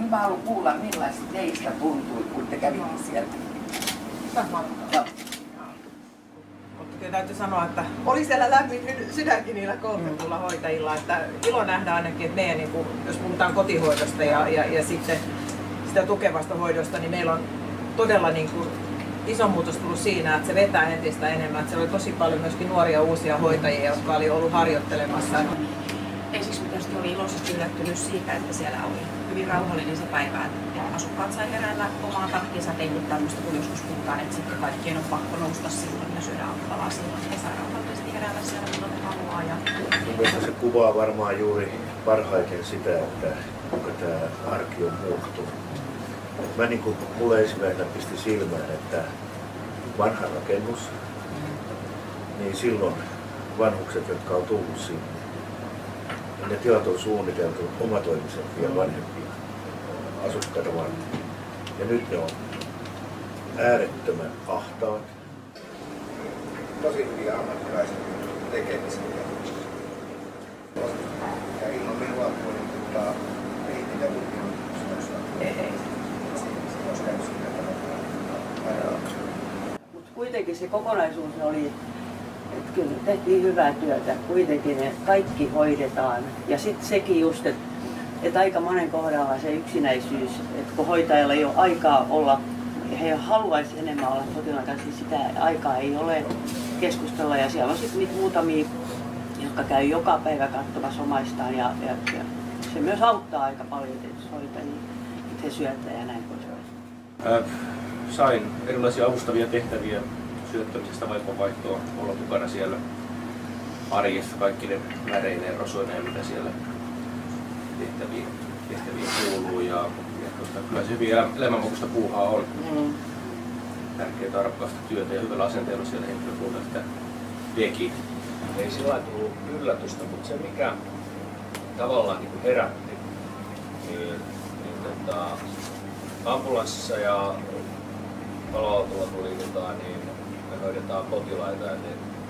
Nyt mä haluan kuulla, millaista teistä tuntui, kun te kävitte sieltä. Joo. Mutta kyllä täytyy sanoa, että oli siellä lämmin sydänkin niillä koulutetuilla hoitajilla. Että ilo nähdä ainakin, että meidän, niin kuin, jos puhutaan kotihoidosta ja sitten sitä tukevasta hoidosta, niin meillä on todella niin kuin, iso muutos tullut siinä, että se vetää entistä enemmän. Että siellä oli tosi paljon myöskin nuoria uusia hoitajia, jotka oli ollut harjoittelemassa. Ensiksi tietysti oli iloisesti yllättynyt siitä, että siellä oli hyvin rauhallinen se päivä, että asukkaat sai heräillä omaa tahtiinsa, ei ollut tämmöistä, kun joskus puhutaan, että sitten kaikkien on pakko nousta silloin ja syödä aamupalaa silloin, että saa rauhallisesti heräällä siellä milloin haluaa. Mielestäni se kuvaa varmaan juuri parhaiten sitä, että kuinka tämä arki on muuttunut. Mulle ensimmäisenä pisti silmään, että vanha rakennus, niin silloin vanhukset, jotka on tullut sinne, niin ne tilat on suunniteltu omatoimisempia vanhempia asukkaita varten. Ja nyt ne on äärettömän ahtaat. Tosi hyviä ammattilaisia tekemisiä. Ja ilman minua ei niitä mutta kuitenkin se kokonaisuus oli, että kyllä tehtiin hyvää työtä. Kuitenkin ne kaikki hoidetaan. Ja sitten sekin just, että aika monen kohdalla se yksinäisyys, että kun hoitajalla ei ole aikaa olla, he haluaisi enemmän olla potilaan kanssa, niin sitä aikaa ei ole keskustella. Ja siellä on sitten niitä muutamia, jotka käy joka päivä katsomassa omaistaan. Ja se myös auttaa aika paljon tietysti hoitajia, että he syöttää ja näin poispäin. Sain erilaisia avustavia tehtäviä syöttämisestä, vaipanvaihtoa, olla mukana siellä arjessa kaikki ne väreineen, rosoineen, mitä siellä tehtäviin kuuluu. Ja kyllä se hyvin elämänmukaista puuhaa on. Tärkeää arvokkaasta työtä ja hyvällä asenteella siellä henkilökunta sitä teki. Ei sillä lailla tullut yllätystä, mutta se mikä tavallaan niin herätti, niin ambulanssissa ja paloautolla kun liikutaan, niin me hoidetaan potilaita ja ne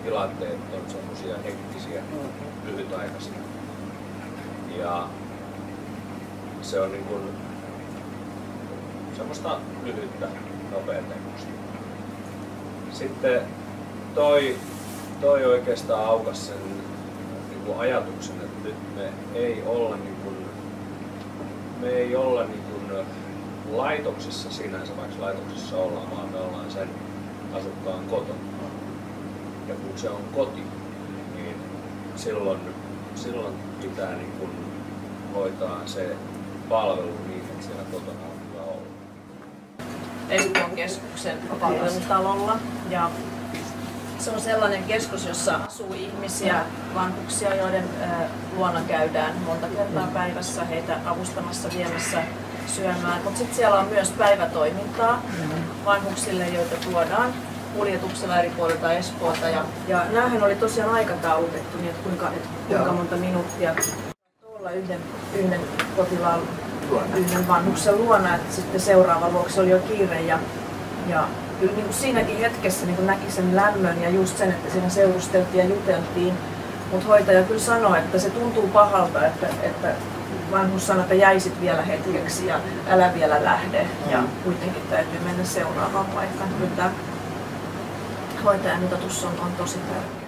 tilanteet on semmoisia hektisiä, lyhytaikaisia. Ja se on niin kuin semmoista lyhyttä, nopeata tempoista. Sitten toi oikeastaan aukasi sen niin kuin ajatuksen, että nyt me ei olla laitoksessa sinänsä, vaikka laitoksessa ollaan, vaan me ollaan sen asukkaan kotona. Ja kun se on koti, niin silloin pitää niin kuin hoitaa se palvelu niin, että siellä kotona on hyvä olla. EU:n keskuksen palvelutalolla ja se on sellainen keskus, jossa asuu ihmisiä, vanhuksia, joiden luona käydään monta kertaa päivässä heitä avustamassa, viemässä syömään. Mutta sitten siellä on myös päivätoimintaa vanhuksille, joita tuodaan kuljetuksella eri puolilta Espoota. Ja näähän oli tosiaan aikataulutettu, niin että kuinka monta minuuttia olla yhden potilaan, yhden vanhuksen luona, että sitten seuraava luokse oli jo kiire. Ja kyllä niin kuin siinäkin hetkessä niin kuin näki sen lämmön ja just sen, että siinä seurusteltiin ja juteltiin. Mutta hoitaja kyllä sanoi, että se tuntuu pahalta, että vanhus sanoi, että jäisit vielä hetkeksi ja älä vielä lähde. Ja kuitenkin täytyy mennä seuraavaan paikkaan. Kyllä tämä hoitajan mitoitus on tosi tärkeä.